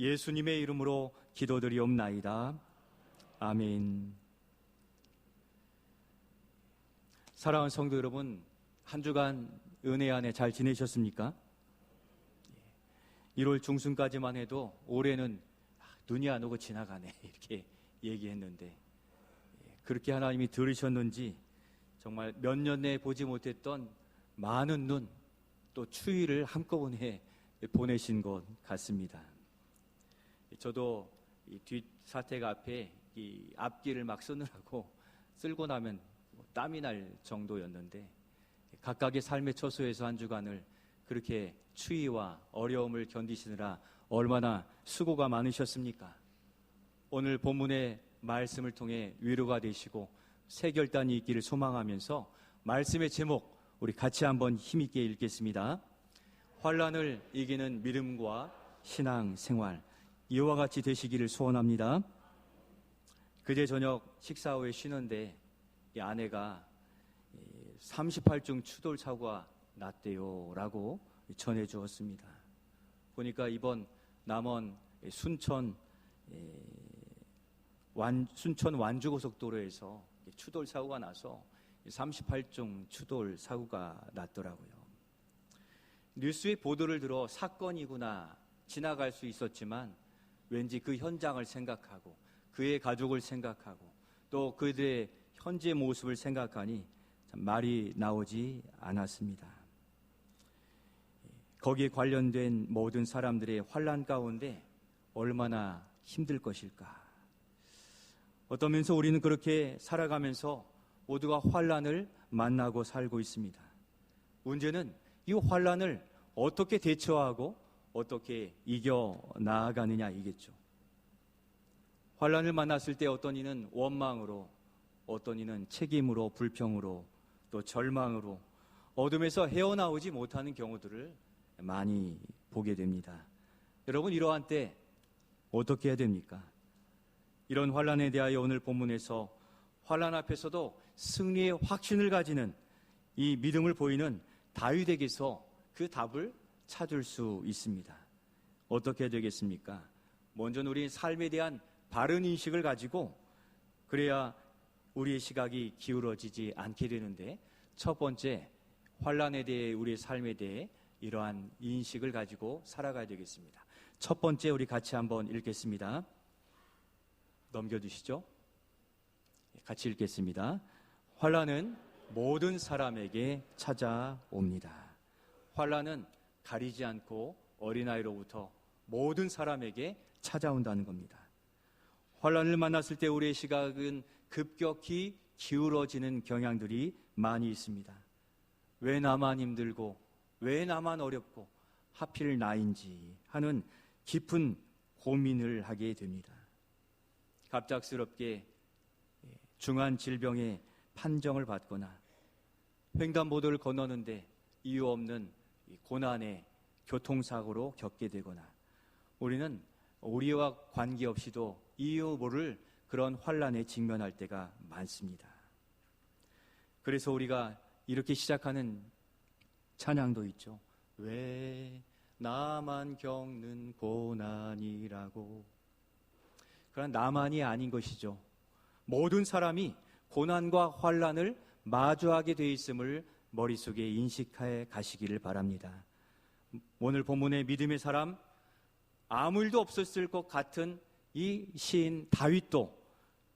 예수님의 이름으로 기도드리옵나이다. 아멘. 사랑하는 성도 여러분, 한 주간 은혜 안에 잘 지내셨습니까? 1월 중순까지만 해도 올해는 눈이 안 오고 지나가네 이렇게 얘기했는데, 그렇게 하나님이 들으셨는지 정말 몇 년 내에 보지 못했던 많은 눈, 또 추위를 한꺼번에 보내신 것 같습니다. 저도 이 뒷사택 앞에 이 앞길을 막 쓰느라고 쓸고 나면 땀이 날 정도였는데, 각각의 삶의 처소에서 한 주간을 그렇게 추위와 어려움을 견디시느라 얼마나 수고가 많으셨습니까? 오늘 본문의 말씀을 통해 위로가 되시고 새 결단이 있기를 소망하면서 말씀의 제목 우리 같이 한번 힘있게 읽겠습니다. 환난을 이기는 믿음과 신앙생활, 이와 같이 되시기를 소원합니다. 그제 저녁 식사 후에 쉬는데 이 아내가 38중 추돌 사고가 났대요 라고 전해 주었습니다. 보니까 이번 남원 순천 완주고속도로에서 추돌 사고가 나서 38중 추돌 사고가 났더라고요. 뉴스의 보도를 들어 사건이구나 지나갈 수 있었지만, 왠지 그 현장을 생각하고 그의 가족을 생각하고 또 그들의 현재 모습을 생각하니 참 말이 나오지 않았습니다. 거기에 관련된 모든 사람들의 환난 가운데 얼마나 힘들 것일까. 어떤 면에서 우리는 그렇게 살아가면서 모두가 환난을 만나고 살고 있습니다. 문제는 이 환난을 어떻게 대처하고 어떻게 이겨 나아가느냐 이겠죠. 환난을 만났을 때 어떤 이는 원망으로, 어떤 이는 책임으로, 불평으로, 또 절망으로 어둠에서 헤어나오지 못하는 경우들을 많이 보게 됩니다. 여러분, 이러한 때 어떻게 해야 됩니까? 이런 환난에 대하여 오늘 본문에서 환난 앞에서도 승리의 확신을 가지는 이 믿음을 보이는 다윗에게서 그 답을 찾을 수 있습니다. 어떻게 해야 되겠습니까? 먼저 우리 삶에 대한 바른 인식을 가지고 그래야 우리의 시각이 기울어지지 않게 되는데, 첫 번째 환난에 대해, 우리의 삶에 대해 이러한 인식을 가지고 살아가야 되겠습니다. 첫 번째 우리 같이 한번 읽겠습니다. 넘겨주시죠. 같이 읽겠습니다. 환난은 모든 사람에게 찾아옵니다. 환난은 가리지 않고 어린아이로부터 모든 사람에게 찾아온다는 겁니다. 환난을 만났을 때 우리의 시각은 급격히 기울어지는 경향들이 많이 있습니다. 왜 나만 힘들고, 왜 나만 어렵고, 하필 나인지 하는 깊은 고민을 하게 됩니다. 갑작스럽게 중한 질병의 판정을 받거나 횡단보도를 건너는데 이유 없는 고난의 교통사고로 겪게 되거나, 우리는 우리와 관계없이도 이유 모를 그런 환난에 직면할 때가 많습니다. 그래서 우리가 이렇게 시작하는 찬양도 있죠. 왜 나만 겪는 고난이라고. 그러나 나만이 아닌 것이죠. 모든 사람이 고난과 환난을 마주하게 돼 있음을 머릿속에 인식해 가시기를 바랍니다. 오늘 본문의 믿음의 사람, 아무 일도 없었을 것 같은 이 시인 다윗도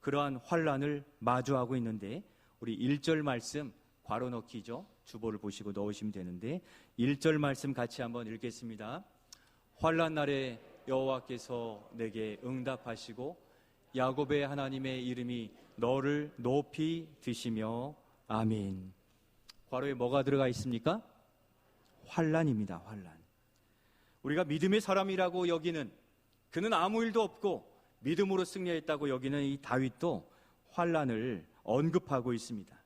그러한 환난을 마주하고 있는데, 우리 1절 말씀 괄호 넣기죠. 주보를 보시고 넣으시면 되는데 1절 말씀 같이 한번 읽겠습니다. 환난 날에 여호와께서 내게 응답하시고 야곱의 하나님의 이름이 너를 높이 드시며. 아멘. 괄호에 뭐가 들어가 있습니까? 환난입니다. 환난. 우리가 믿음의 사람이라고 여기는, 그는 아무 일도 없고 믿음으로 승리했다고 여기는 이 다윗도 환난을 언급하고 있습니다.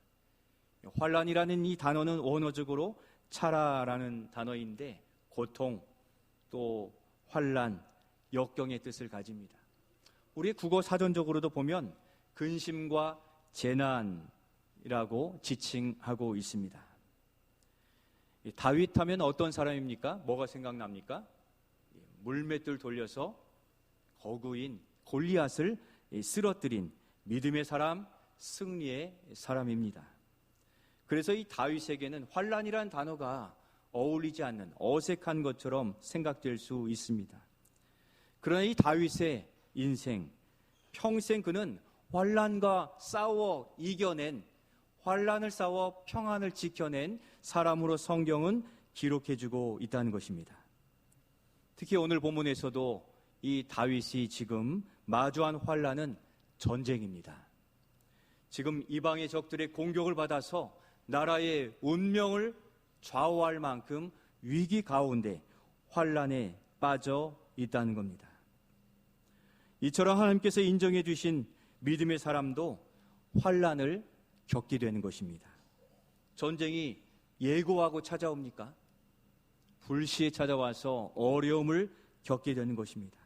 환난이라는 이 단어는 원어적으로 차라라는 단어인데 고통, 또 환난, 역경의 뜻을 가집니다. 우리 국어 사전적으로도 보면 근심과 재난이라고 지칭하고 있습니다. 다윗 하면 어떤 사람입니까? 뭐가 생각납니까? 물맷돌 돌려서 거구인 골리앗을 쓰러뜨린 믿음의 사람, 승리의 사람입니다. 그래서 이 다윗에게는 환난이란 단어가 어울리지 않는 어색한 것처럼 생각될 수 있습니다. 그러나 이 다윗의 인생, 평생 그는 환난과 싸워 이겨낸, 환난을 싸워 평안을 지켜낸 사람으로 성경은 기록해주고 있다는 것입니다. 특히 오늘 본문에서도 이 다윗이 지금 마주한 환난은 전쟁입니다. 지금 이방의 적들의 공격을 받아서 나라의 운명을 좌우할 만큼 위기 가운데 환난에 빠져 있다는 겁니다. 이처럼 하나님께서 인정해 주신 믿음의 사람도 환난을 겪게 되는 것입니다. 전쟁이 예고하고 찾아옵니까? 불시에 찾아와서 어려움을 겪게 되는 것입니다.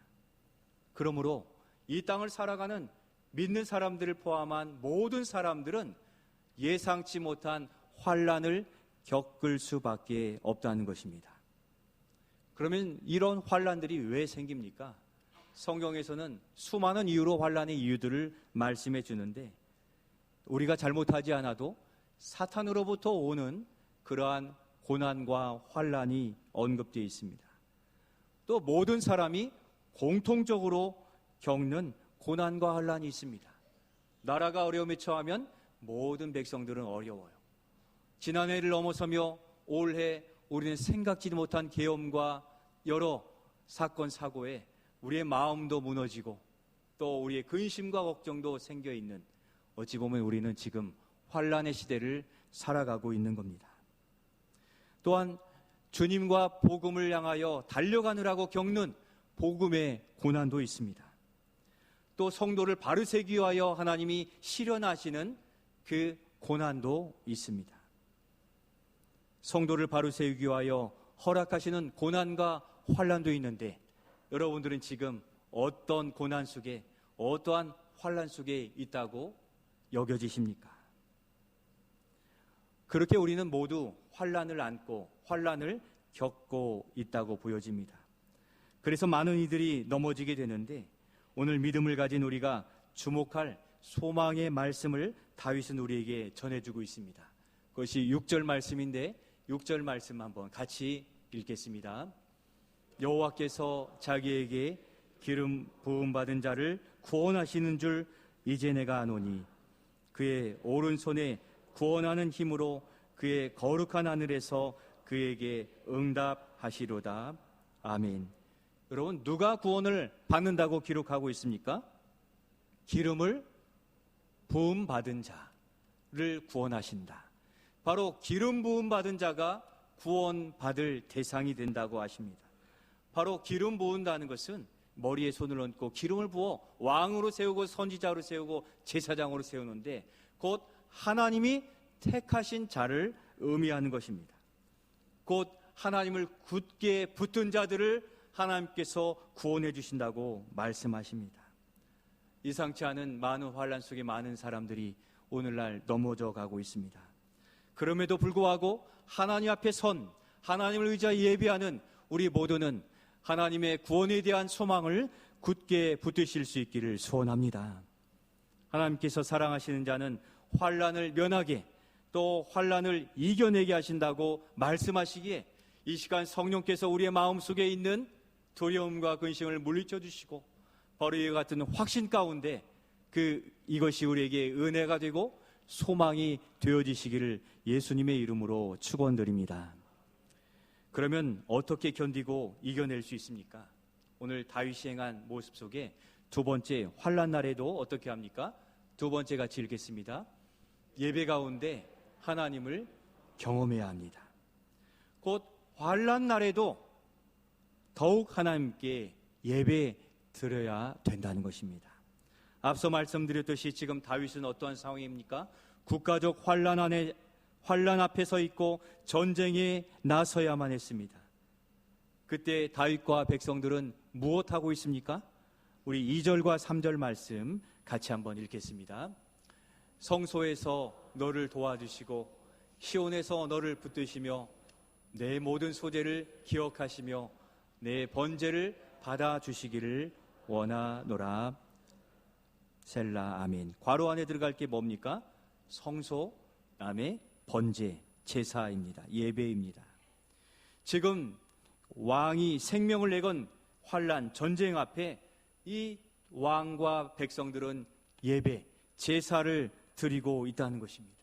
그러므로 이 땅을 살아가는 믿는 사람들을 포함한 모든 사람들은 예상치 못한 환난을 겪을 수밖에 없다는 것입니다. 그러면 이런 환난들이 왜 생깁니까? 성경에서는 수많은 이유로 환난의 이유들을 말씀해 주는데 우리가 잘못하지 않아도 사탄으로부터 오는 그러한 고난과 환난이 언급되어 있습니다. 또 모든 사람이 공통적으로 겪는 고난과 환난이 있습니다. 나라가 어려움에 처하면 모든 백성들은 어려워요. 지난해를 넘어서며 올해 우리는 생각지도 못한 계엄과 여러 사건 사고에 우리의 마음도 무너지고 또 우리의 근심과 걱정도 생겨 있는, 어찌 보면 우리는 지금 환난의 시대를 살아가고 있는 겁니다. 또한 주님과 복음을 향하여 달려가느라고 겪는 복음의 고난도 있습니다. 또 성도를 바로 세우기 위하여 하나님이 실현하시는 그 고난도 있습니다. 성도를 바로 세우기 위하여 허락하시는 고난과 환난도 있는데 여러분들은 지금 어떤 고난 속에, 어떠한 환난 속에 있다고 여겨지십니까? 그렇게 우리는 모두 환난을 안고 환난을 겪고 있다고 보여집니다. 그래서 많은 이들이 넘어지게 되는데 오늘 믿음을 가진 우리가 주목할 소망의 말씀을 다윗은 우리에게 전해주고 있습니다. 그것이 6절 말씀인데 6절 말씀 한번 같이 읽겠습니다. 여호와께서 자기에게 기름 부음 받은 자를 구원하시는 줄 이제 내가 아노니 그의 오른손에 구원하는 힘으로 그의 거룩한 하늘에서 그에게 응답하시로다. 아멘. 여러분, 누가 구원을 받는다고 기록하고 있습니까? 기름을 부음 받은 자를 구원하신다. 바로 기름 부음 받은 자가 구원받을 대상이 된다고 하십니다. 바로 기름 부은다는 것은 머리에 손을 얹고 기름을 부어 왕으로 세우고 선지자로 세우고 제사장으로 세우는데 곧 하나님이 택하신 자를 의미하는 것입니다. 곧 하나님을 굳게 붙든 자들을 하나님께서 구원해 주신다고 말씀하십니다. 예상치 않은 많은 환난 속에 많은 사람들이 오늘날 넘어져 가고 있습니다. 그럼에도 불구하고 하나님 앞에 선, 하나님을 의지하여 예배하는 우리 모두는 하나님의 구원에 대한 소망을 굳게 붙드실 수 있기를 소원합니다. 하나님께서 사랑하시는 자는 환난을 면하게 또 환난을 이겨내게 하신다고 말씀하시기에 이 시간 성령께서 우리의 마음속에 있는 두려움과 근심을 물리쳐 주시고 바로 이와 같은 확신 가운데 이것이 우리에게 은혜가 되고 소망이 되어지시기를 예수님의 이름으로 축원드립니다. 그러면 어떻게 견디고 이겨낼 수 있습니까? 오늘 다윗이 행한 모습 속에 두 번째, 환난 날에도 어떻게 합니까? 두 번째 같이 읽겠습니다. 예배 가운데 하나님을 경험해야 합니다. 곧 환난 날에도 더욱 하나님께 예배 드려야 된다는 것입니다. 앞서 말씀드렸듯이 지금 다윗은 어떠한 상황입니까? 국가적 환난 앞에 서 있고 전쟁에 나서야만 했습니다. 그때 다윗과 백성들은 무엇하고 있습니까? 우리 2절과 3절 말씀 같이 한번 읽겠습니다. 성소에서 너를 도와주시고 시온에서 너를 붙드시며 내 모든 소재를 기억하시며 내 번제를 받아주시기를 원하노라. 셀라. 아멘. 괄호 안에 들어갈 게 뭡니까? 성소, 그다음에 번제, 제사입니다. 예배입니다. 지금 왕이 생명을 내건 환난, 전쟁 앞에 이 왕과 백성들은 예배, 제사를 드리고 있다는 것입니다.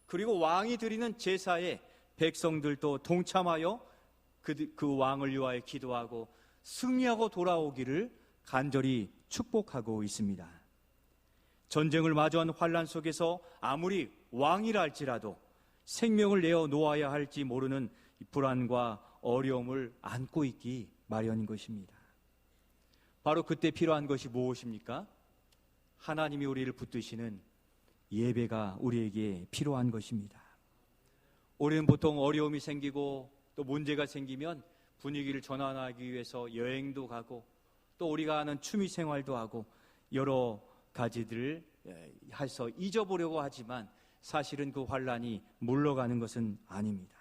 그리고 왕이 드리는 제사에 백성들도 동참하여 그 왕을 위하여 기도하고 승리하고 돌아오기를 간절히 축복하고 있습니다. 전쟁을 마주한 환난 속에서 아무리 왕이라 할지라도 생명을 내어 놓아야 할지 모르는 불안과 어려움을 안고 있기 마련인 것입니다. 바로 그때 필요한 것이 무엇입니까? 하나님이 우리를 붙드시는 예배가 우리에게 필요한 것입니다. 우리는 보통 어려움이 생기고 또 문제가 생기면 분위기를 전환하기 위해서 여행도 가고 또 우리가 하는 취미 생활도 하고 여러 가지들을 해서 잊어보려고 하지만 사실은 그 환난이 물러가는 것은 아닙니다.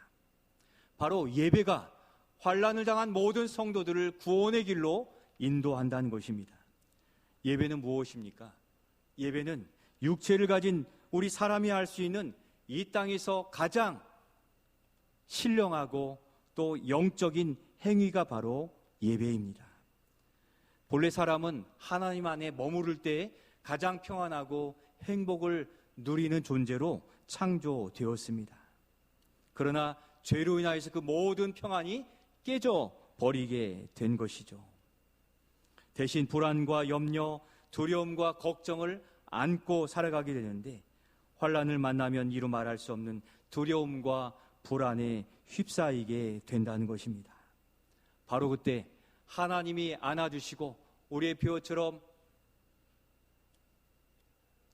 바로 예배가 환난을 당한 모든 성도들을 구원의 길로 인도한다는 것입니다. 예배는 무엇입니까? 예배는 육체를 가진 우리 사람이 할 수 있는 이 땅에서 가장 신령하고 또 영적인 행위가 바로 예배입니다. 본래 사람은 하나님 안에 머무를 때 가장 평안하고 행복을 누리는 존재로 창조되었습니다. 그러나 죄로 인하여서 그 모든 평안이 깨져 버리게 된 것이죠. 대신 불안과 염려, 두려움과 걱정을 안고 살아가게 되는데 환난을 만나면 이루 말할 수 없는 두려움과 불안에 휩싸이게 된다는 것입니다. 바로 그때 하나님이 안아주시고 우리의 표처럼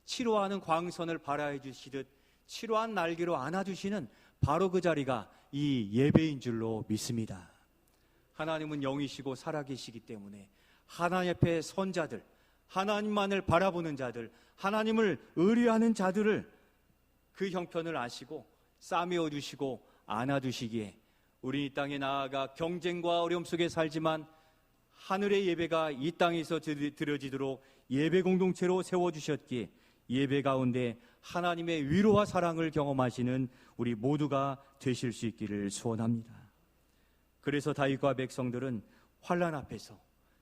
치료하는 광선을 발하여 주시듯 치료한 날개로 안아주시는 바로 그 자리가 이 예배인 줄로 믿습니다. 하나님은 영이시고 살아계시기 때문에 하나님 앞에 선 자들, 하나님만을 바라보는 자들, 하나님을 의뢰하는 자들을 그 형편을 아시고 싸매어 주시고 안아주시기에 우리 이 땅에 나아가 경쟁과 어려움 속에 살지만 하늘의 예배가 이 땅에서 드려지도록 예배 공동체로 세워주셨기에 예배 가운데 하나님의 위로와 사랑을 경험하시는 우리 모두가 되실 수 있기를 소원합니다. 그래서 다윗과 백성들은 환난 앞에서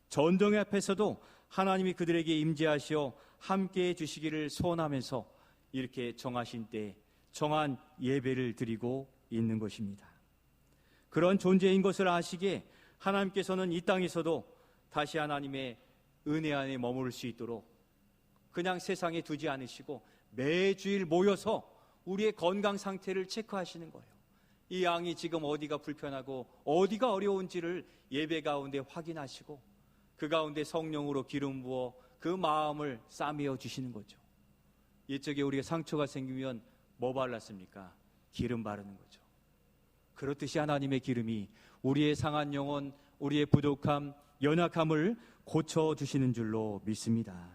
전쟁 앞에서도 하나님이 그들에게 임재하시어 함께해 주시기를 소원하면서 이렇게 정하신 때 정한 예배를 드리고 있는 것입니다. 그런 존재인 것을 아시기에 하나님께서는 이 땅에서도 다시 하나님의 은혜 안에 머무를 수 있도록 그냥 세상에 두지 않으시고 매주일 모여서 우리의 건강 상태를 체크하시는 거예요. 이 양이 지금 어디가 불편하고 어디가 어려운지를 예배 가운데 확인하시고 그 가운데 성령으로 기름 부어 그 마음을 싸매어 주시는 거죠. 이쪽에 우리가 상처가 생기면 뭐 발랐습니까? 기름 바르는 거죠. 그렇듯이 하나님의 기름이 우리의 상한 영혼, 우리의 부족함, 연약함을 고쳐주시는 줄로 믿습니다.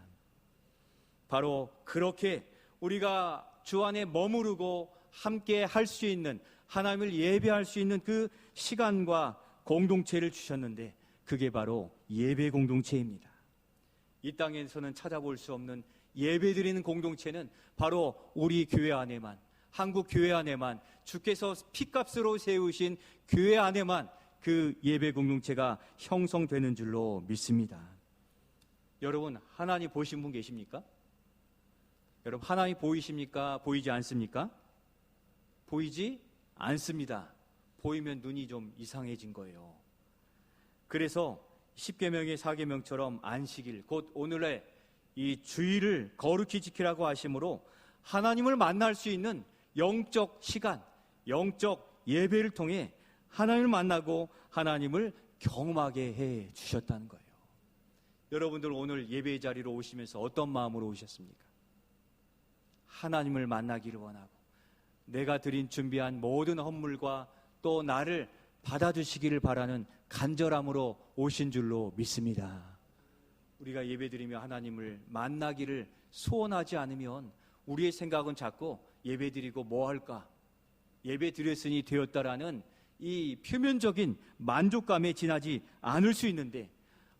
바로 그렇게 우리가 주 안에 머무르고 함께 할 수 있는, 하나님을 예배할 수 있는 그 시간과 공동체를 주셨는데 그게 바로 예배 공동체입니다. 이 땅에서는 찾아볼 수 없는 예배드리는 공동체는 바로 우리 교회 안에만, 한국 교회 안에만, 주께서 피값으로 세우신 교회 안에만 그 예배 공동체가 형성되는 줄로 믿습니다. 여러분, 하나님 보신 분 계십니까? 여러분, 하나님 보이십니까? 보이지 않습니까? 보이지 않습니다. 보이면 눈이 좀 이상해진 거예요. 그래서 10계명의 4계명처럼 안식일, 곧 오늘의 이 주일을 거룩히 지키라고 하심으로 하나님을 만날 수 있는 영적 시간, 영적 예배를 통해 하나님을 만나고 하나님을 경험하게 해 주셨다는 거예요. 여러분들 오늘 예배의 자리로 오시면서 어떤 마음으로 오셨습니까? 하나님을 만나기를 원하고 내가 드린 준비한 모든 헌물과 또 나를 받아주시기를 바라는 간절함으로 오신 줄로 믿습니다. 우리가 예배드리며 하나님을 만나기를 소원하지 않으면 우리의 생각은 자꾸 예배드리고 뭐 할까? 예배드렸으니 되었다라는 이 표면적인 만족감에 지나지 않을 수 있는데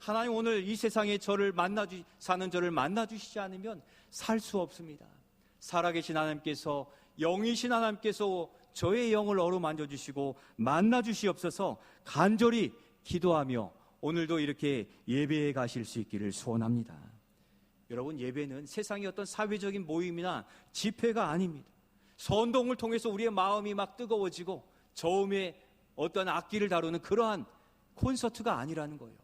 하나님 오늘 이 세상에 사는 저를 만나주시지 않으면 살 수 없습니다. 살아계신 하나님께서, 영이신 하나님께서 저의 영을 어루만져 주시고 만나 주시옵소서 간절히 기도하며 오늘도 이렇게 예배에 가실 수 있기를 소원합니다. 여러분, 예배는 세상의 어떤 사회적인 모임이나 집회가 아닙니다. 선동을 통해서 우리의 마음이 막 뜨거워지고 저음의 어떤 악기를 다루는 그러한 콘서트가 아니라는 거예요.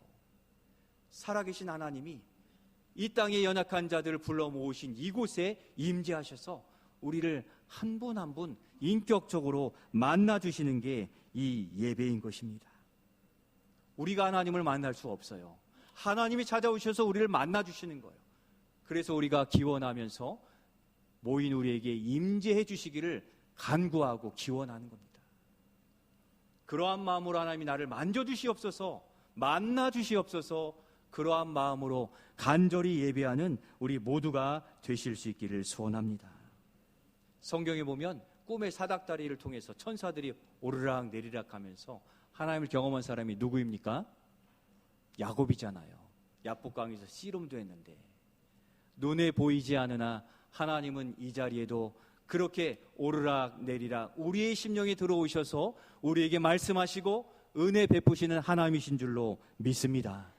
살아계신 하나님이 이 땅의 연약한 자들을 불러 모으신 이곳에 임재하셔서 우리를 한 분 한 분 인격적으로 만나주시는 게 이 예배인 것입니다. 우리가 하나님을 만날 수 없어요. 하나님이 찾아오셔서 우리를 만나주시는 거예요. 그래서 우리가 기원하면서 모인 우리에게 임재해 주시기를 간구하고 기원하는 겁니다. 그러한 마음으로 하나님이 나를 만져주시옵소서, 만나주시옵소서, 그러한 마음으로 간절히 예배하는 우리 모두가 되실 수 있기를 소원합니다. 성경에 보면 꿈의 사닥다리를 통해서 천사들이 오르락 내리락 하면서 하나님을 경험한 사람이 누구입니까? 야곱이잖아요. 야복강에서 씨름도 했는데 눈에 보이지 않으나 하나님은 이 자리에도 그렇게 오르락 내리락 우리의 심령에 들어오셔서 우리에게 말씀하시고 은혜 베푸시는 하나님이신 줄로 믿습니다.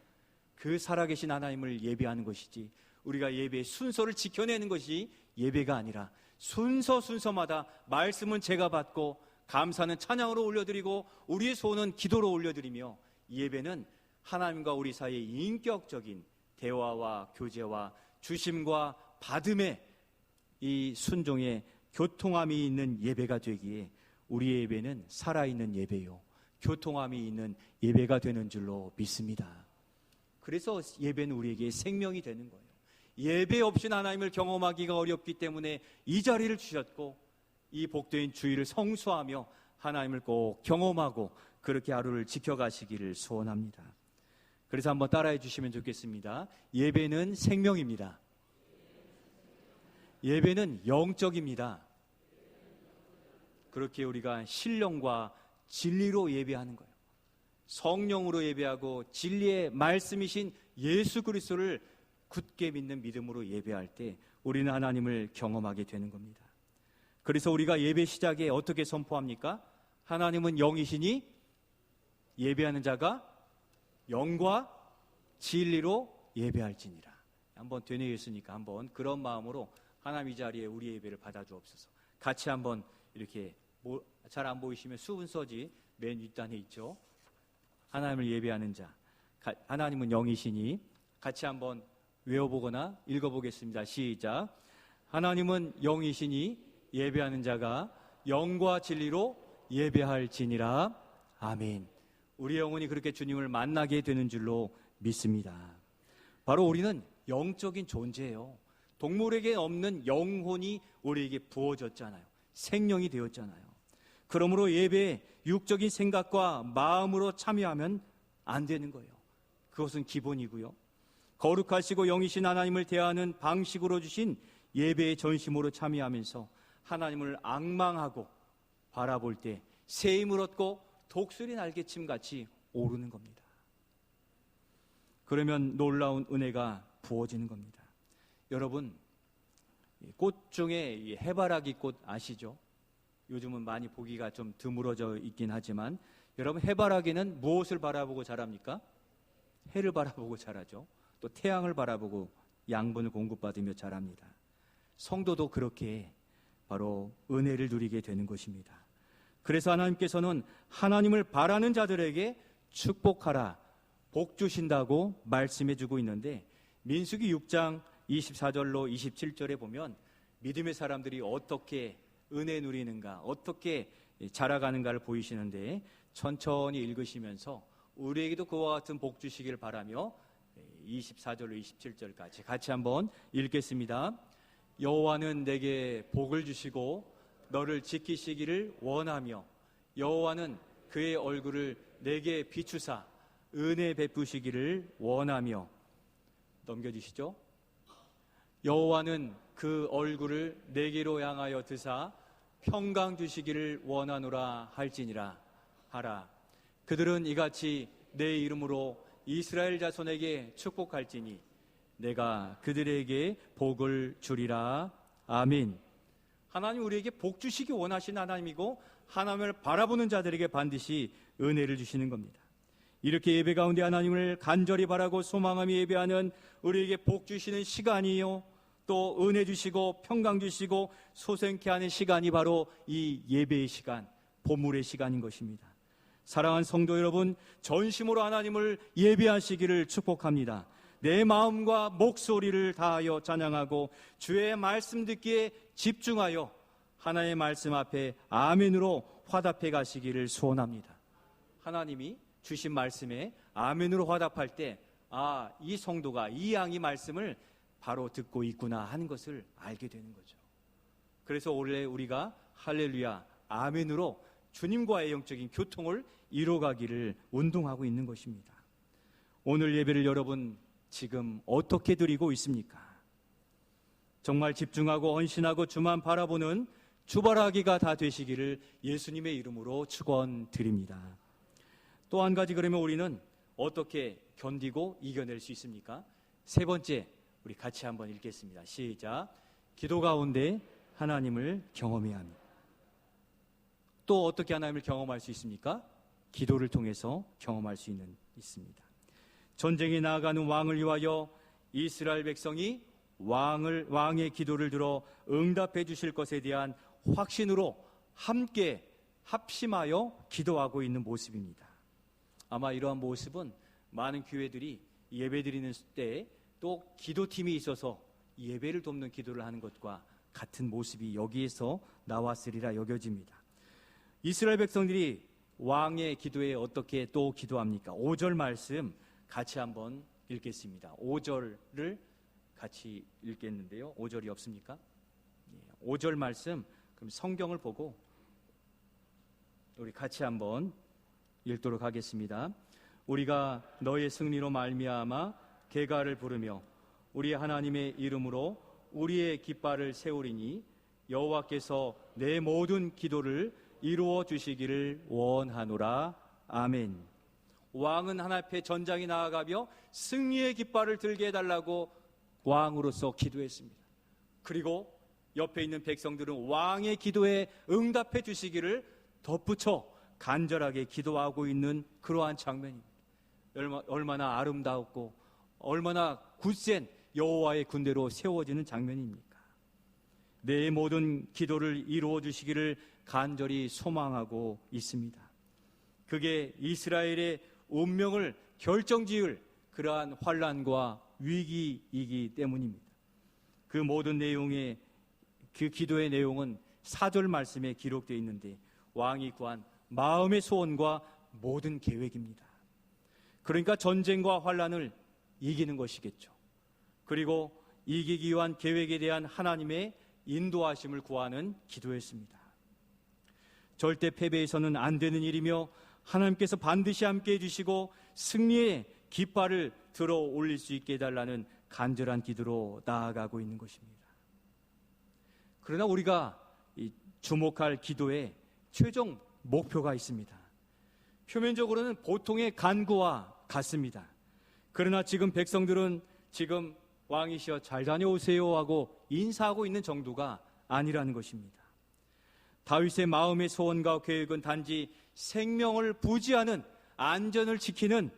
그 살아계신 하나님을 예배하는 것이지 우리가 예배의 순서를 지켜내는 것이 예배가 아니라 순서마다 말씀은 제가 받고 감사는 찬양으로 올려드리고 우리의 소원은 기도로 올려드리며 예배는 하나님과 우리 사이의 인격적인 대화와 교제와 주심과 받음의 이 순종의 교통함이 있는 예배가 되기에 우리의 예배는 살아있는 예배요 교통함이 있는 예배가 되는 줄로 믿습니다. 그래서 예배는 우리에게 생명이 되는 거예요. 예배 없이 하나님을 경험하기가 어렵기 때문에 이 자리를 주셨고 이 복된 주일을 성수하며 하나님을 꼭 경험하고 그렇게 하루를 지켜가시기를 소원합니다. 그래서 한번 따라해 주시면 좋겠습니다. 예배는 생명입니다. 예배는 영적입니다. 그렇게 우리가 신령과 진리로 예배하는 거예요. 성령으로 예배하고 진리의 말씀이신 예수 그리스도를 굳게 믿는 믿음으로 예배할 때 우리는 하나님을 경험하게 되는 겁니다. 그래서 우리가 예배 시작에 어떻게 선포합니까? 하나님은 영이시니 예배하는 자가 영과 진리로 예배할지니라. 한번 되뇌었으니까 한번 그런 마음으로 하나님 이 자리에 우리 예배를 받아주옵소서. 같이 한번 이렇게 잘 안 보이시면 수분서지 맨 윗단에 있죠. 하나님을 예배하는 자, 하나님은 영이시니 같이 한번 외워보거나 읽어보겠습니다. 시작. 하나님은 영이시니 예배하는 자가 영과 진리로 예배할지니라. 아멘. 우리 영혼이 그렇게 주님을 만나게 되는 줄로 믿습니다. 바로 우리는 영적인 존재예요. 동물에게 없는 영혼이 우리에게 부어졌잖아요. 생명이 되었잖아요. 그러므로 예배에 육적인 생각과 마음으로 참여하면 안 되는 거예요. 그것은 기본이고요. 거룩하시고 영이신 하나님을 대하는 방식으로 주신 예배의 전심으로 참여하면서 하나님을 앙망하고 바라볼 때 새 힘을 얻고 독수리 날개침같이 오르는 겁니다. 그러면 놀라운 은혜가 부어지는 겁니다. 여러분, 꽃 중에 해바라기 꽃 아시죠? 요즘은 많이 보기가 좀 드물어져 있긴 하지만 여러분, 해바라기는 무엇을 바라보고 자랍니까? 해를 바라보고 자라죠. 또 태양을 바라보고 양분을 공급받으며 자랍니다. 성도도 그렇게 바로 은혜를 누리게 되는 것입니다. 그래서 하나님께서는 하나님을 바라는 자들에게 축복하라, 복 주신다고 말씀해 주고 있는데 민수기 6장 24절로 27절에 보면 믿음의 사람들이 어떻게 은혜 누리는가, 어떻게 자라가는가를 보이시는데 천천히 읽으시면서 우리에게도 그와 같은 복 주시길 바라며 24절로 27절까지 같이 한번 읽겠습니다. 여호와는 내게 복을 주시고 너를 지키시기를 원하며 여호와는 그의 얼굴을 내게 비추사 은혜 베푸시기를 원하며 넘겨주시죠. 여호와는 그 얼굴을 내게로 향하여 드사 평강 주시기를 원하노라 할지니라 하라. 그들은 이같이 내 이름으로 이스라엘 자손에게 축복할지니 내가 그들에게 복을 주리라. 아멘. 하나님 우리에게 복 주시기 원하시는 하나님이고 하나님을 바라보는 자들에게 반드시 은혜를 주시는 겁니다. 이렇게 예배 가운데 하나님을 간절히 바라고 소망하며 예배하는 우리에게 복 주시는 시간이요, 또 은혜 주시고 평강 주시고 소생케 하는 시간이 바로 이 예배의 시간, 보물의 시간인 것입니다. 사랑하는 성도 여러분, 전심으로 하나님을 예배하시기를 축복합니다. 내 마음과 목소리를 다하여 찬양하고 주의 말씀 듣기에 집중하여 하나님의 말씀 앞에 아멘으로 화답해 가시기를 소원합니다. 하나님이 주신 말씀에 아멘으로 화답할 때, 아, 이 성도가 이 양이 말씀을 바로 듣고 있구나 하는 것을 알게 되는 거죠. 그래서 원래 우리가 할렐루야, 아멘으로 주님과의 영적인 교통을 이뤄가기를 운동하고 있는 것입니다. 오늘 예배를 여러분 지금 어떻게 드리고 있습니까? 정말 집중하고 헌신하고 주만 바라보는 주바라기가 다 되시기를 예수님의 이름으로 축원드립니다. 또 한 가지, 그러면 우리는 어떻게 견디고 이겨낼 수 있습니까? 세 번째, 우리 같이 한번 읽겠습니다. 시작. 기도 가운데 하나님을 경험해야 합니다. 또 어떻게 하나님을 경험할 수 있습니까? 기도를 통해서 경험할 수 있습니다. 전쟁에 나아가는 왕을 위하여 이스라엘 백성이 왕의 기도를 들어 응답해 주실 것에 대한 확신으로 함께 합심하여 기도하고 있는 모습입니다. 아마 이러한 모습은 많은 교회들이 예배드리는 때 또 기도팀이 있어서 예배를 돕는 기도를 하는 것과 같은 모습이 여기에서 나왔으리라 여겨집니다. 이스라엘 백성들이 왕의 기도에 어떻게 또 기도합니까? 5절 말씀 같이 한번 읽겠습니다. 5절을 같이 읽겠는데요. 5절이 없습니까? 5절 말씀, 그럼 성경을 보고 우리 같이 한번 읽도록 하겠습니다. 우리가 너의 승리로 말미암아 개가를 부르며 우리 하나님의 이름으로 우리의 깃발을 세우리니 여호와께서 내 모든 기도를 이루어 주시기를 원하노라. 아멘. 왕은 하나님 앞에 전장에 나아가며 승리의 깃발을 들게 해달라고 왕으로서 기도했습니다. 그리고 옆에 있는 백성들은 왕의 기도에 응답해 주시기를 덧붙여 간절하게 기도하고 있는 그러한 장면입니다. 얼마나 아름다웠고 얼마나 굳센 여호와의 군대로 세워지는 장면입니까? 내 모든 기도를 이루어 주시기를 간절히 소망하고 있습니다. 그게 이스라엘의 운명을 결정지을 그러한 환난과 위기이기 때문입니다. 그 모든 내용의 그 기도의 내용은 4절 말씀에 기록되어 있는데 왕이 구한 마음의 소원과 모든 계획입니다. 그러니까 전쟁과 환난을 이기는 것이겠죠. 그리고 이기기 위한 계획에 대한 하나님의 인도하심을 구하는 기도였습니다. 절대 패배해서는 안 되는 일이며 하나님께서 반드시 함께 해주시고 승리의 깃발을 들어 올릴 수 있게 해달라는 간절한 기도로 나아가고 있는 것입니다. 그러나 우리가 주목할 기도에 최종 목표가 있습니다. 표면적으로는 보통의 간구와 같습니다. 그러나 지금 백성들은 지금 왕이시여 잘 다녀오세요 하고 인사하고 있는 정도가 아니라는 것입니다. 다윗의 마음의 소원과 계획은 단지 생명을 부지하는, 안전을 지키는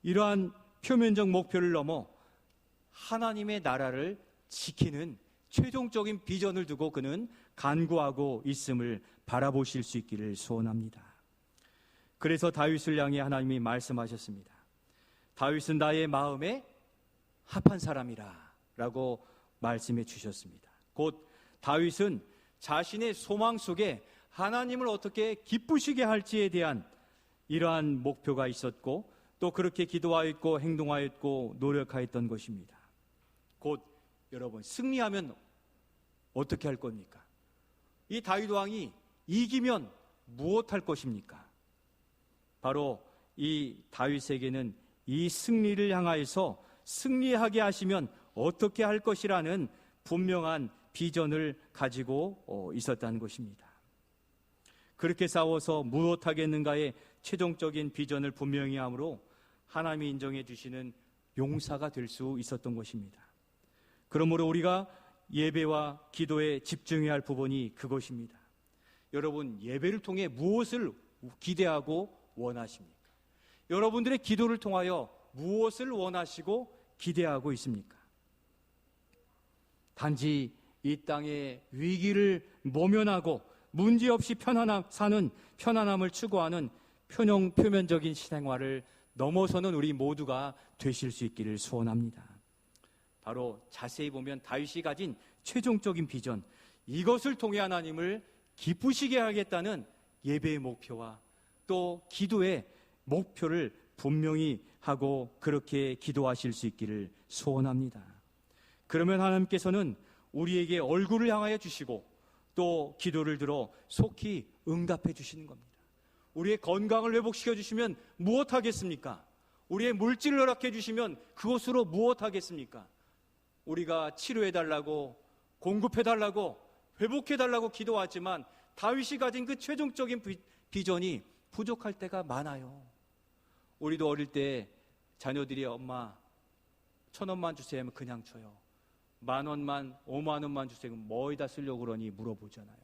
이러한 표면적 목표를 넘어 하나님의 나라를 지키는 최종적인 비전을 두고 그는 간구하고 있음을 바라보실 수 있기를 소원합니다. 그래서 다윗을 향해 하나님이 말씀하셨습니다. 다윗은 나의 마음에 합한 사람이라 라고 말씀해 주셨습니다. 곧 다윗은 자신의 소망 속에 하나님을 어떻게 기쁘시게 할지에 대한 이러한 목표가 있었고 또 그렇게 기도하였고 행동하였고 노력하였던 것입니다. 곧 여러분, 승리하면 어떻게 할 겁니까? 이 다윗 왕이 이기면 무엇할 것입니까? 바로 이 다윗에게는 이 승리를 향하여서 승리하게 하시면 어떻게 할 것이라는 분명한 비전을 가지고 있었다는 것입니다. 그렇게 싸워서 무엇하겠는가의 최종적인 비전을 분명히 하므로 하나님이 인정해 주시는 용사가 될 수 있었던 것입니다. 그러므로 우리가 예배와 기도에 집중해야 할 부분이 그것입니다. 여러분, 예배를 통해 무엇을 기대하고 원하십니까? 여러분들의 기도를 통하여 무엇을 원하시고 기대하고 있습니까? 단지 이 땅의 위기를 모면하고 문제없이 사는 편안함을 추구하는 표면적인 생활을 넘어서는 우리 모두가 되실 수 있기를 소원합니다. 바로 자세히 보면 다윗이 가진 최종적인 비전, 이것을 통해 하나님을 기쁘시게 하겠다는 예배의 목표와 또 기도의 목표를 분명히 하고 그렇게 기도하실 수 있기를 소원합니다. 그러면 하나님께서는 우리에게 얼굴을 향하여 주시고 또 기도를 들어 속히 응답해 주시는 겁니다. 우리의 건강을 회복시켜 주시면 무엇하겠습니까? 우리의 물질을 허락해 주시면 그것으로 무엇하겠습니까? 우리가 치료해달라고, 공급해달라고, 회복해달라고 기도하지만 다윗이 가진 그 최종적인 비전이 부족할 때가 많아요. 우리도 어릴 때 자녀들이 엄마 1,000원만 주세요 하면 그냥 줘요. 10,000원만, 50,000원만 주세요. 그럼 뭐에다 쓰려고 그러니 물어보잖아요.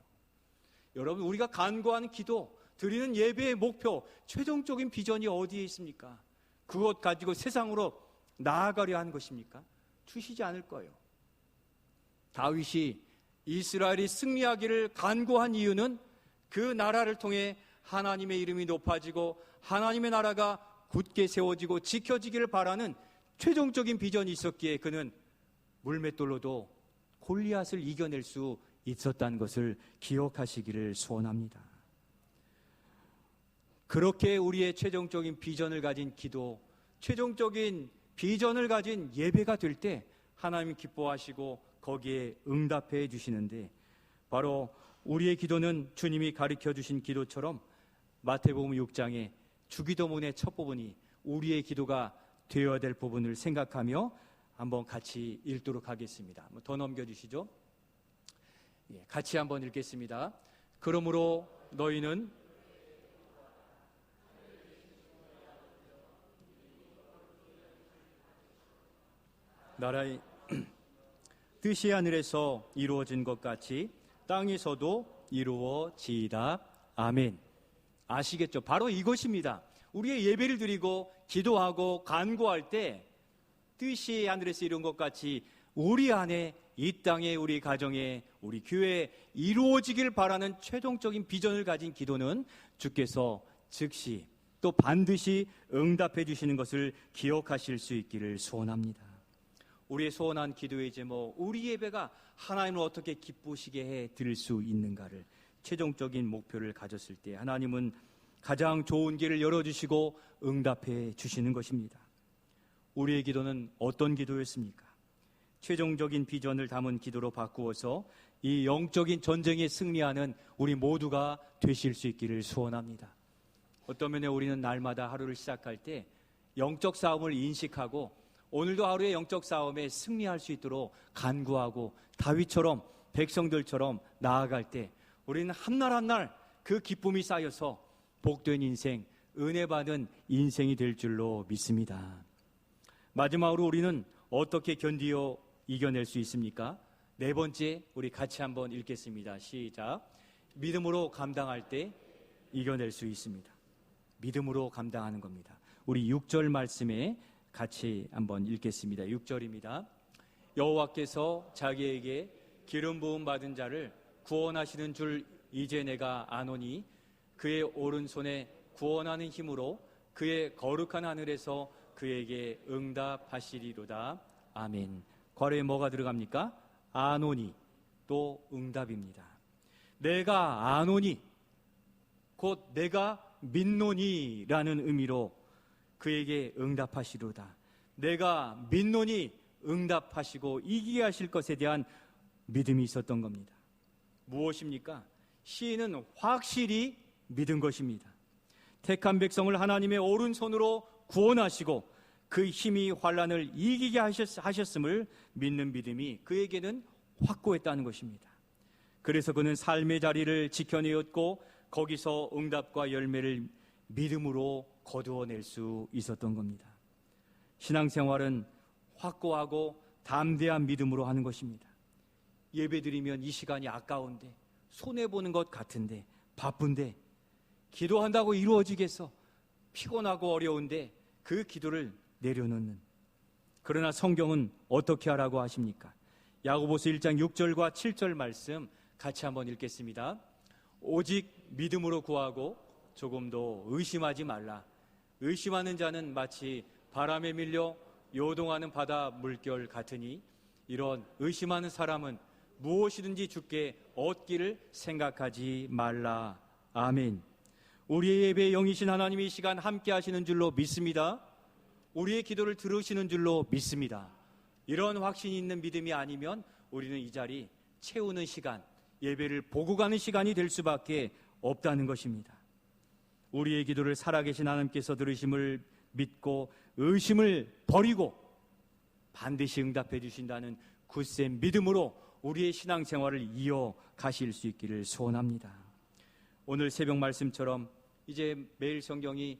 여러분, 우리가 간구하는 기도, 드리는 예배의 목표, 최종적인 비전이 어디에 있습니까? 그것 가지고 세상으로 나아가려 하는 것입니까? 주시지 않을 거예요. 다윗이 이스라엘이 승리하기를 간구한 이유는 그 나라를 통해 하나님의 이름이 높아지고 하나님의 나라가 굳게 세워지고 지켜지기를 바라는 최종적인 비전이 있었기에 그는 물맷돌로도 골리앗을 이겨낼 수 있었다는 것을 기억하시기를 소원합니다. 그렇게 우리의 최종적인 비전을 가진 기도, 최종적인 비전을 가진 예배가 될 때 하나님 기뻐하시고 거기에 응답해 주시는데, 바로 우리의 기도는 주님이 가르쳐 주신 기도처럼 마태복음 6장의 주기도문의 첫 부분이 우리의 기도가 되어야 될 부분을 생각하며 한번 같이 읽도록 하겠습니다. 한번 더 넘겨주시죠. 같이 한번 읽겠습니다. 그러므로 너희는 나라의 뜻이 하늘에서 이루어진 것 같이 땅에서도 이루어지이다. 아멘. 아시겠죠? 바로 이것입니다. 우리의 예배를 드리고 기도하고 간구할 때 뜻이 하늘에서 이룬 것 같이 우리 안에, 이 땅에, 우리 가정에, 우리 교회에 이루어지길 바라는 최종적인 비전을 가진 기도는 주께서 즉시 또 반드시 응답해 주시는 것을 기억하실 수 있기를 소원합니다. 우리의 소원한 기도의 제목, 우리 예배가 하나님을 어떻게 기쁘시게 해 드릴 수 있는가를 최종적인 목표를 가졌을 때 하나님은 가장 좋은 길을 열어주시고 응답해 주시는 것입니다. 우리의 기도는 어떤 기도였습니까? 최종적인 비전을 담은 기도로 바꾸어서 이 영적인 전쟁에 승리하는 우리 모두가 되실 수 있기를 소원합니다. 어떤 면에 우리는 날마다 하루를 시작할 때 영적 싸움을 인식하고 오늘도 하루의 영적 싸움에 승리할 수 있도록 간구하고 다윗처럼 백성들처럼 나아갈 때 우리는 한 날 한 날 그 기쁨이 쌓여서 복된 인생, 은혜 받은 인생이 될 줄로 믿습니다. 마지막으로 우리는 어떻게 견디어 이겨낼 수 있습니까? 네 번째, 우리 같이 한번 읽겠습니다. 시작. 믿음으로 감당할 때 이겨낼 수 있습니다. 믿음으로 감당하는 겁니다. 우리 6절 말씀에 같이 한번 읽겠습니다. 6절입니다. 여호와께서 자기에게 기름 부음 받은 자를 구원하시는 줄 이제 내가 아노니 그의 오른손에 구원하는 힘으로 그의 거룩한 하늘에서 그에게 응답하시리로다. 아멘. 괄호에 뭐가 들어갑니까? 아노니, 또 응답입니다. 내가 아노니, 곧 내가 믿노니라는 의미로 그에게 응답하시리로다. 내가 믿노니 응답하시고 이기게 하실 것에 대한 믿음이 있었던 겁니다. 무엇입니까? 시인은 확실히 믿은 것입니다. 택한 백성을 하나님의 오른손으로 구원하시고 그 힘이 환난을 이기게 하셨음을 믿는 믿음이 그에게는 확고했다는 것입니다. 그래서 그는 삶의 자리를 지켜내었고 거기서 응답과 열매를 믿음으로 거두어낼 수 있었던 겁니다. 신앙생활은 확고하고 담대한 믿음으로 하는 것입니다. 예배드리면 이 시간이 아까운데, 손해보는 것 같은데, 바쁜데, 기도한다고 이루어지겠어? 피곤하고 어려운데 그 기도를 내려놓는. 그러나 성경은 어떻게 하라고 하십니까? 야고보서 1장 6절과 7절 말씀 같이 한번 읽겠습니다. 오직 믿음으로 구하고 조금도 의심하지 말라. 의심하는 자는 마치 바람에 밀려 요동하는 바다 물결 같으니 이런 의심하는 사람은 무엇이든지 주께 얻기를 생각하지 말라. 아멘. 우리의 예배의 영이신 하나님이 이 시간 함께 하시는 줄로 믿습니다. 우리의 기도를 들으시는 줄로 믿습니다. 이런 확신이 있는 믿음이 아니면 우리는 이 자리 채우는 시간, 예배를 보고 가는 시간이 될 수밖에 없다는 것입니다. 우리의 기도를 살아계신 하나님께서 들으심을 믿고 의심을 버리고 반드시 응답해 주신다는 굳센 믿음으로 우리의 신앙생활을 이어가실 수 있기를 소원합니다. 오늘 새벽 말씀처럼 이제 매일 성경이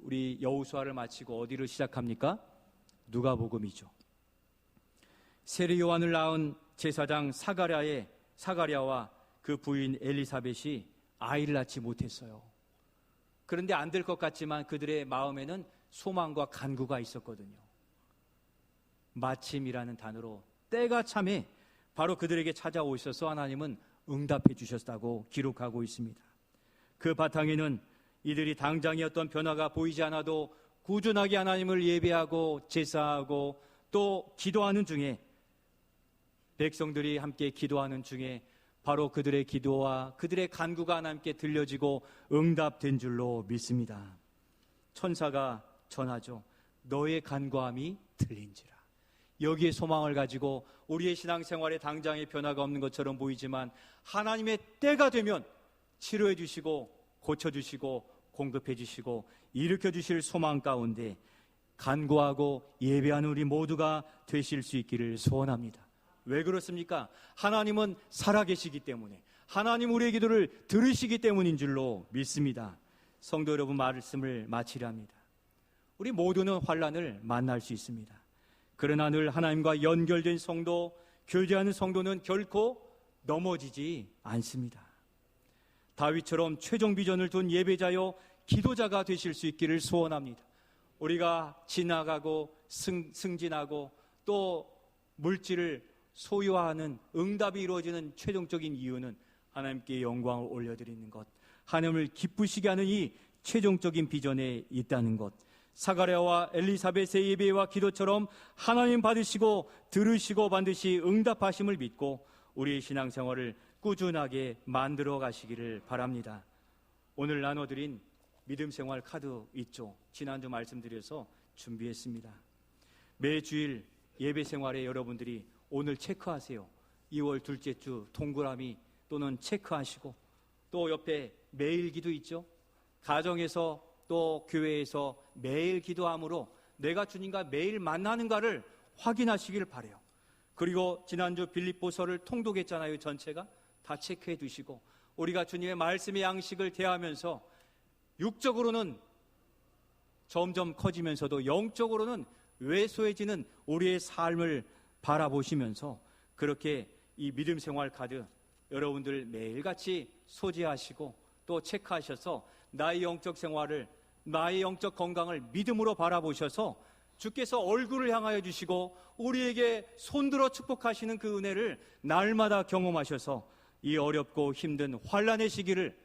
우리 여호수아를 마치고 어디로 시작합니까? 누가복음이죠. 세례 요한을 낳은 제사장 사가랴와 그 부인 엘리사벳이 아이를 낳지 못했어요. 그런데 안 될 것 같지만 그들의 마음에는 소망과 간구가 있었거든요. 마침이라는 단어로 때가 참에 바로 그들에게 찾아오셔서 하나님은 응답해 주셨다고 기록하고 있습니다. 그 바탕에는 이들이 당장의 어떤 변화가 보이지 않아도 꾸준하게 하나님을 예배하고 제사하고 또 기도하는 중에, 백성들이 함께 기도하는 중에 바로 그들의 기도와 그들의 간구가 하나님께 들려지고 응답된 줄로 믿습니다. 천사가 전하죠. 너의 간구함이 들린지라. 여기에 소망을 가지고 우리의 신앙생활에 당장의 변화가 없는 것처럼 보이지만 하나님의 때가 되면 치료해 주시고 고쳐주시고 공급해 주시고 일으켜 주실 소망 가운데 간구하고 예배하는 우리 모두가 되실 수 있기를 소원합니다. 왜 그렇습니까? 하나님은 살아계시기 때문에, 하나님 우리의 기도를 들으시기 때문인 줄로 믿습니다. 성도 여러분, 말씀을 마치려 합니다. 우리 모두는 환난을 만날 수 있습니다. 그러나 늘 하나님과 연결된 성도, 교제하는 성도는 결코 넘어지지 않습니다. 다윗처럼 최종 비전을 둔 예배자요 기도자가 되실 수 있기를 소원합니다. 우리가 지나가고 승진하고 또 물질을 소유하는 응답이 이루어지는 최종적인 이유는 하나님께 영광을 올려드리는 것, 하나님을 기쁘시게 하는 이 최종적인 비전에 있다는 것. 사가랴와 엘리사벳의 예배와 기도처럼 하나님 받으시고 들으시고 반드시 응답하심을 믿고 우리의 신앙생활을 꾸준하게 만들어 가시기를 바랍니다. 오늘 나눠드린 믿음생활 카드 있죠? 지난주 말씀드려서 준비했습니다. 매주일 예배생활에 여러분들이 오늘 체크하세요. 2월 둘째 주 동그라미 또는 체크하시고, 또 옆에 매일 기도 있죠? 가정에서 또 교회에서 매일 기도함으로 내가 주님과 매일 만나는가를 확인하시길 바라요. 그리고 지난주 빌립보서를 통독했잖아요. 전체가 다 체크해 두시고 우리가 주님의 말씀의 양식을 대하면서 육적으로는 점점 커지면서도 영적으로는 왜소해지는 우리의 삶을 바라보시면서 그렇게 이 믿음 생활 카드 여러분들 매일같이 소지하시고 또 체크하셔서 나의 영적 생활을, 나의 영적 건강을 믿음으로 바라보셔서 주께서 얼굴을 향하여 주시고 우리에게 손들어 축복하시는 그 은혜를 날마다 경험하셔서 이 어렵고 힘든 환난의 시기를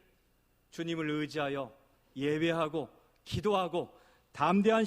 주님을 의지하여 예배하고 기도하고 담대한